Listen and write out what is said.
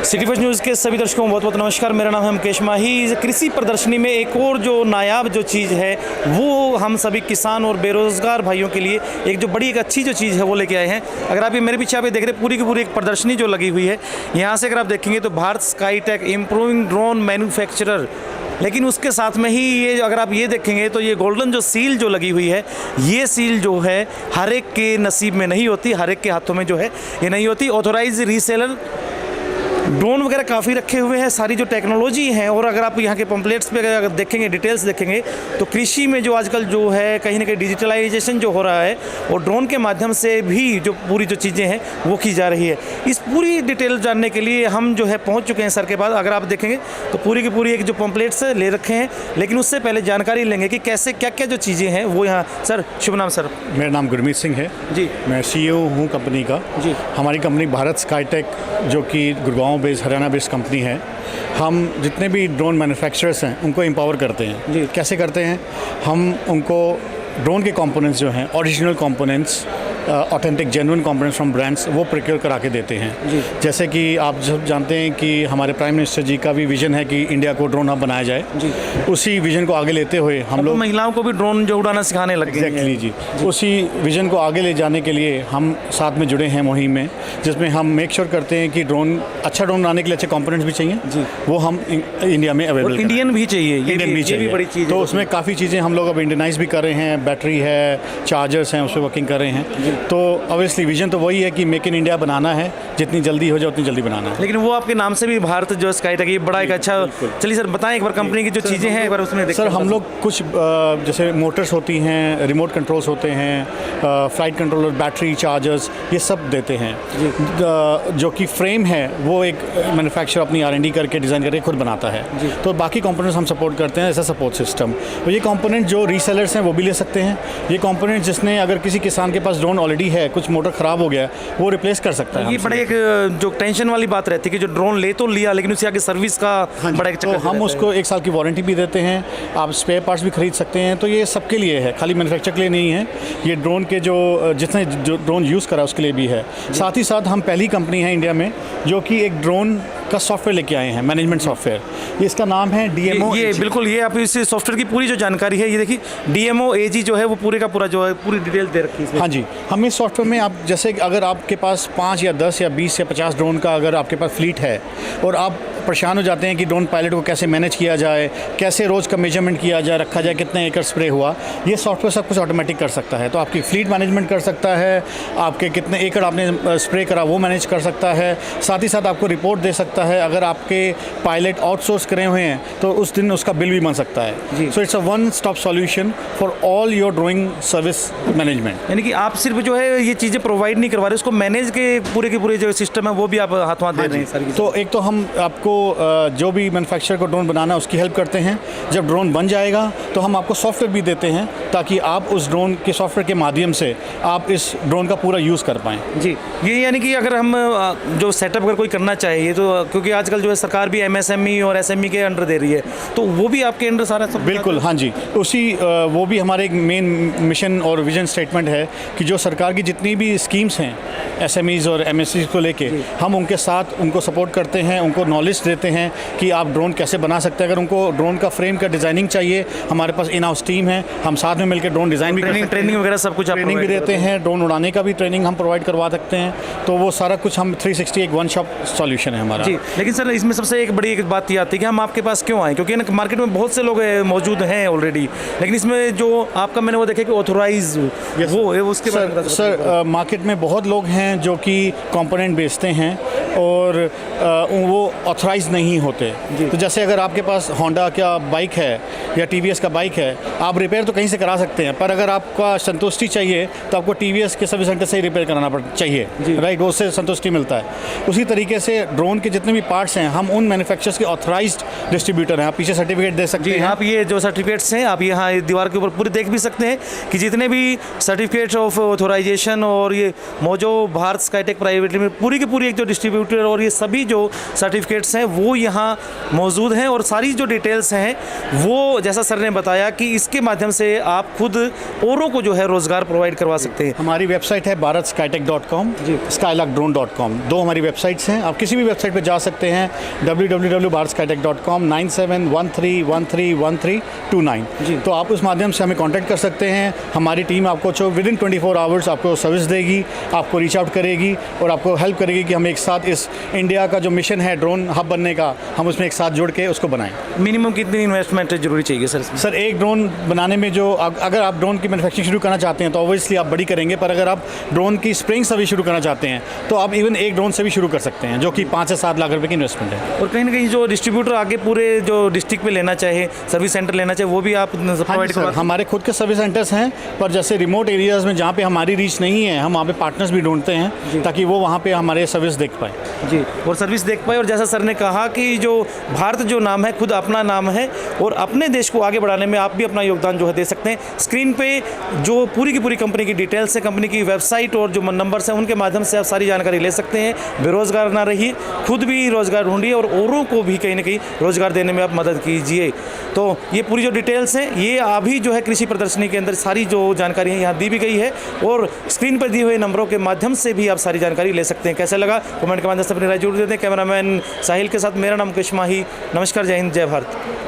City first news के सभी दर्शकों को बहुत बहुत नमस्कार। मेरा नाम है मुकेश माही। कृषि प्रदर्शनी में एक और जो नायाब जो चीज़ है वो हम सभी किसान और बेरोज़गार भाइयों के लिए एक जो बड़ी एक अच्छी जो चीज़ है वो लेके आए हैं। अगर आप ये मेरे पीछे आप ये देख रहे हैं पूरी की पूरी एक प्रदर्शनी जो लगी हुई है, यहाँ से अगर आप देखेंगे तो Bharat Skytech improving drone manufacturer, लेकिन उसके साथ में ही ये अगर आप ये देखेंगे तो ये गोल्डन जो सील जो लगी हुई है, ये सील जो है हर एक के नसीब में नहीं होती, हर एक के हाथों में जो है ये नहीं होती। ऑथोराइज रीसेलर ड्रोन वगैरह काफ़ी रखे हुए हैं, सारी जो टेक्नोलॉजी है। और अगर आप यहाँ के पम्पलेट्स पे अगर देखेंगे, डिटेल्स देखेंगे तो कृषि में जो आजकल जो है कहीं ना कहीं डिजिटलाइजेशन जो हो रहा है और ड्रोन के माध्यम से भी जो पूरी जो चीज़ें हैं वो की जा रही है। इस पूरी डिटेल जानने के लिए हम जो है पहुँच चुके हैं सर के पास। अगर आप देखेंगे तो पूरी की पूरी एक जो पम्पलेट्स ले रखे हैं, लेकिन उससे पहले जानकारी लेंगे कि कैसे क्या क्या जो चीज़ें हैं वो यहाँ। सर शुभ नाम? सर मेरा नाम गुरमीत सिंह है जी, मैं CEO हूँ कंपनी का जी। हमारी कंपनी भारत स्काईटेक जो कि Gurgaon based Haryana based company है। हम जितने भी ड्रोन मैन्युफैक्चरर्स हैं उनको एम्पावर करते हैं जी। कैसे करते हैं? हम उनको ड्रोन के कंपोनेंट्स जो हैं, original components, authentic genuine components from brands, वो प्रोक्योर करा के देते हैं जी। जैसे कि आप सब जानते हैं कि हमारे प्राइम मिनिस्टर जी का भी विजन है कि इंडिया को ड्रोन हब बनाया जाए जी। उसी विजन को आगे लेते हुए हम लोग महिलाओं को भी ड्रोन जो उड़ाना सिखाने लग गए हैं। एग्जैक्टली जी, उसी विजन को आगे ले जाने के लिए हम साथ में जुड़े हैं मुहिम में, जिसमें हम मेक श्योर करते हैं कि अच्छा ड्रोन बनाने के लिए अच्छे कंपोनेंट्स भी चाहिए जी। वो हम इंडिया में अवेलेबल, इंडियन भी चाहिए, इंडियन भी चाहिए, बड़ी चीज़ तो उसमें काफ़ी चीज़ें हम लोग अब इंडियनाइज भी कर रहे हैं। बैटरी है, चार्जर्स हैं, उस पर वर्किंग कर रहे हैं। तो ऑब्वियसली विजन तो वही है कि मेक इन इंडिया बनाना है, जितनी जल्दी हो जाए उतनी जल्दी बनाना है। लेकिन वो आपके नाम से भी भारत जो स्काईटेक, ये बड़ा एक अच्छा। चलिए सर बताएं एक बार कंपनी की जो चीज़ें हैं एक बार उसमें सर हम लोग कुछ जैसे मोटर्स होती हैं, रिमोट कंट्रोल्स होते हैं, फ्लाइट कंट्रोलर, बैटरी, चार्जर्स, ये सब देते हैं। जो कि फ्रेम है वो एक मैन्युफैक्चर अपनी R&D करके डिज़ाइन करके खुद बनाता है। तो बाकी कंपोनेंट्स हम सपोर्ट करते हैं, ऐसा सपोर्ट सिस्टम। तो ये कंपोनेंट जो रीसेलर्स हैं वो भी ले सकते हैं। ये कंपोनेंट जिसने अगर किसी किसान के पास ड्रोन ऑलरेडी है, कुछ मोटर ख़राब हो गया, वो रिप्लेस कर सकता है। ये बड़े एक जो टेंशन वाली बात रहती है कि जो ड्रोन ले तो लिया लेकिन उससे आगे सर्विस का बड़ा एक चक्कर। तो हम उसको 1 साल की वारंटी भी देते हैं, आप स्पेयर पार्ट्स भी खरीद सकते हैं। तो ये सबके लिए है, खाली मैन्युफैक्चर के लिए नहीं है। ये ड्रोन के जो जिसने जो ड्रोन यूज़ करा उसके लिए भी है। साथ ही साथ हम पहली कंपनी है इंडिया में जो कि एक ड्रोन का सॉफ्टवेयर लेके आए हैं, मैनेजमेंट सॉफ्टवेयर। इसका नाम है DMO। ये बिल्कुल, ये आप इस सॉफ्टवेयर की पूरी जो जानकारी है ये देखिए, DMO AG जो है वो पूरे का पूरा जो है पूरी डिटेल दे रखी है। हाँ जी, हम इस सॉफ्टवेयर में आप जैसे अगर आपके पास 5 या 10 या 20 या 50 ड्रोन का अगर आपके पास फ्लीट है और आप परेशान हो जाते हैं कि ड्रोन पायलट को कैसे मैनेज किया जाए, कैसे रोज़ का मेजरमेंट किया जाए, रखा जाए, कितने एकड़ स्प्रे हुआ, ये सॉफ्टवेयर सब कुछ ऑटोमेटिक कर सकता है। तो आपकी फ्लीट मैनेजमेंट कर सकता है, आपके कितने एकड़ आपने स्प्रे करा वो मैनेज कर सकता है। साथ ही साथ आपको रिपोर्ट दे सकता है। अगर आपके पायलट आउटसोर्स करे हुए हैं तो उस दिन उसका बिल भी बन सकता है। So it's a one stop solution for all your drawing service management. यानी कि आप सिर्फ जो है ये चीज़ें प्रोवाइड नहीं करवा रहे, उसको मैनेज के पूरे जो सिस्टम है वो भी आप हाथों हाथ दे रहे हैं सारी। तो एक तो हम आपको जो भी मैन्युफैक्चरर को ड्रोन बनाना है उसकी हेल्प करते हैं। जब ड्रोन बन जाएगा तो हम आपको सॉफ्टवेयर भी देते हैं ताकि आप उस ड्रोन के सॉफ्टवेयर के माध्यम से आप इस ड्रोन का पूरा यूज़ कर पाएँ। जी, ये यानी कि अगर हम जो सेटअप अगर कोई करना चाहिए तो क्योंकि आजकल जो है सरकार भी MSME और SME के अंडर दे रही है, तो वो भी आपके अंडर सारा सब? बिल्कुल, हाँ जी, उसी वो भी हमारे एक मेन मिशन और विजन स्टेटमेंट है कि जो सरकार की जितनी भी स्कीम्स हैं SMEs और MSCs को लेके, हम उनके साथ उनको सपोर्ट करते हैं, उनको नॉलेज देते हैं कि आप ड्रोन कैसे बना सकते हैं। अगर उनको ड्रोन का फ्रेम का डिज़ाइनिंग चाहिए, हमारे पास इन हाउस टीम है, हम साथ में मिलकर ड्रोन डिज़ाइन भी ट्रेनिंग वगैरह सब कुछ ट्रेनिंग भी देते हैं। ड्रोन उड़ाने का भी ट्रेनिंग हम प्रोवाइड करवा सकते हैं। तो वो सारा कुछ हम 360 एक वन शॉप सॉल्यूशन है हमारा। जी, लेकिन सर इसमें सबसे एक बड़ी एक बात ये आती है कि हम आपके पास क्यों आए, क्योंकि मार्केट में बहुत से लोग मौजूद हैं ऑलरेडी, लेकिन इसमें जो आपका मैंने वो देखा कि ऑथोराइज वो है उसके बारे सर मार्केट में बहुत लोग हैं जो कि कंपोनेंट बेचते हैं और वो ऑथराइज नहीं होते। तो जैसे अगर आपके पास होंडा का बाइक है या TVS का बाइक है, आप रिपेयर तो कहीं से करा सकते हैं, पर अगर आपका संतुष्टि चाहिए तो आपको TVS के सर्विस सेंटर से ही रिपेयर कराना चाहिए, राइट? वो उससे संतुष्टि मिलता है। उसी तरीके से ड्रोन के जितने भी पार्ट्स हैं हम उन मैन्युफैक्चरर्स के ऑथराइज्ड डिस्ट्रीब्यूटर हैं। आप पीछे सर्टिफिकेट दे सकते हैं। आप ये जो सर्टिफिकेट्स हैं आप यहाँ दीवार के ऊपर पूरे देख भी सकते हैं कि जितने भी सर्टिफिकेट्स ऑफ ऑथोराइजेशन और ये mojo Bharat Skytech private limited पूरी की पूरी एक जो डिस्ट्रीब्यूटर डिस्ट्रीब्यूटर और ये सभी जो सर्टिफिकेट्स हैं वो यहाँ मौजूद हैं। और सारी जो डिटेल्स हैं वो जैसा सर ने बताया कि इसके माध्यम से आप खुद औरों को जो है रोज़गार प्रोवाइड करवा सकते हैं। हमारी वेबसाइट है bharatskytech.com, skylark-drone.com, दो हमारी वेबसाइट्स हैं। आप किसी भी वेबसाइट पर जा सकते हैं, www.bharatskytech.com, 9713131329। तो आप उस माध्यम से हमें कांटेक्ट कर सकते हैं। हमारी टीम आपको विदिन 24 आवर्स आपको सर्विस देगी, आपको रीच आउट करेगी और आपको हेल्प करेगी कि हम एक साथ इस इंडिया का जो मिशन है ड्रोन हब बनने का, हम उसमें एक साथ जुड़ के उसको बनाएं। मिनिमम कितनी इन्वेस्टमेंट जरूरी चाहिए सर इसमें? सर एक ड्रोन बनाने में जो अगर आप ड्रोन की मैन्युफैक्चरिंग शुरू करना चाहते हैं तो ऑब्वियसली आप बड़ी करेंगे, पर अगर आप ड्रोन की स्प्रेइंग सर्विस शुरू करना चाहते हैं तो आप इवन एक ड्रोन से भी शुरू कर सकते हैं, जो कि 5 से 7 लाख रुपए की इन्वेस्टमेंट है। और कहीं ना कहीं जो डिस्ट्रीब्यूटर आगे पूरे जो डिस्ट्रिक्ट में लेना चाहे, सर्विस सेंटर लेना चाहे, वो भी आप प्रोवाइड सर, हमारे खुद के सर्विस सेंटर्स हैं, पर जैसे रिमोट एरियाज़ में जहाँ पे हमारी रीच नहीं है, हम वहाँ पे पार्टनर्स भी ढूंढते हैं ताकि वो वहाँ पे हमारे सर्विस देख पाए जी, और सर्विस देख पाए। और जैसा सर ने कहा कि जो भारत जो नाम है खुद अपना नाम है और अपने देश को आगे बढ़ाने में आप भी अपना योगदान जो है दे सकते हैं। स्क्रीन पे जो पूरी की पूरी कंपनी की डिटेल्स है, कंपनी की वेबसाइट और जो नंबर्स हैं, उनके माध्यम से आप सारी जानकारी ले सकते हैं। बेरोज़गार ना रहिए, खुद भी रोज़गार ढूंढिए और औरों को भी कहीं ना कहीं रोज़गार देने में आप मदद कीजिए। तो ये पूरी जो डिटेल्स हैं ये अभी जो है कृषि प्रदर्शनी के अंदर सारी जो जानकारी है यहाँ दी भी गई है और स्क्रीन पर दिए हुए नंबरों के माध्यम से भी आप सारी जानकारी ले सकते हैं। कैसा लगा कमेंट के माध्यम से अपनी राय जरूर देते हैं। कैमरामैन साहिल के साथ मेरा नाम मुकेश माही। नमस्कार, जय हिंद, जय भारत।